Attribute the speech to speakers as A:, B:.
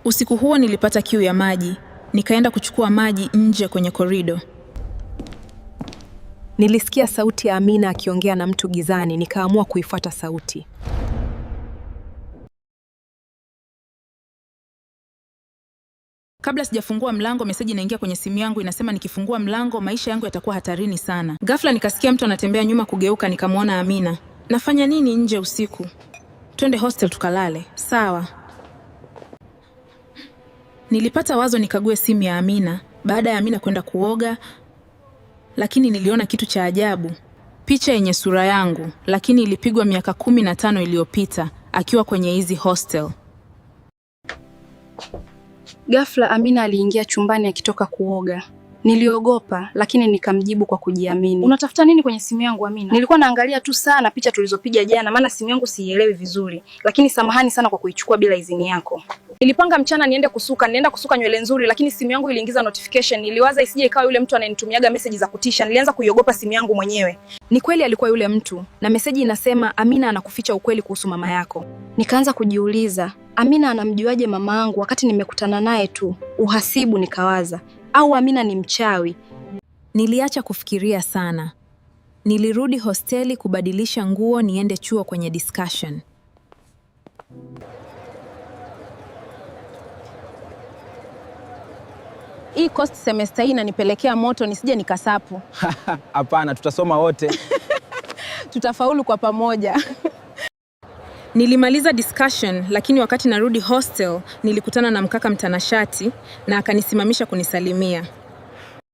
A: Usiku huo nilipata kiu ya maji. Nikaenda kuchukua maji nje kwenye korido.
B: Nilisikia sauti ya Amina akiongea na mtu gizani, nikaamua kuifuata sauti.
A: Kabla sijafungua mlango, meseji inaingia kwenye simu yangu inasema nikifungua mlango maisha yangu yatakuwa hatarini sana. Ghafla nikasikia mtu anatembea nyuma, kugeuka nikamwona Amina. Nafanya nini nje usiku? Twende hostel tukalale. Sawa. Nilipata wazo nikague simu ya Amina baada ya Amina kwenda kuoga, lakini niliona kitu cha ajabu. Picha yenye sura yangu, lakini ilipigwa miaka 15 iliyopita akiwa kwenye hizi hostel.
C: Ghafla Amina aliingia chumbani akitoka kuoga. Niliogopa, lakini nikamjibu kwa kujiamini. Unatafuta nini kwenye simu yangu Amina? Nilikuwa naangalia tu sana picha tulizopiga jana, maana simu yangu siielewi vizuri. Lakini samahani sana kwa kuichukua bila idhini yako. Nilipanga mchana nienda kusuka nywele nzuri, lakini simu yangu iliingiza notification. Niliwaza isije ikawa yule mtu ananitumiaga message za kutisha. Nilianza kuiogopa simu yangu mwenyewe. Ni kweli alikuwa yule mtu, na message inasema Amina anakuficha ukweli kuhusu mama yako. Nikaanza kujiuliza, Amina anamjuaje mama yangu wakati nimekutana naye tu? Uhasibu nikawaza, au Amina ni mchawi?
A: Niliacha kufikiria sana. Nilirudi hosteli kubadilisha nguo niende chuo kwenye discussion.
D: Hii cost semester hii inanipelekea moto, nisije nikasapu.
E: Hapana, tutasoma wote.
D: Tutafaulu kwa pamoja.
A: Nilimaliza discussion, lakini wakati narudi hostel nilikutana na mkaka mtanashati na akanisimamisha kunisalimia.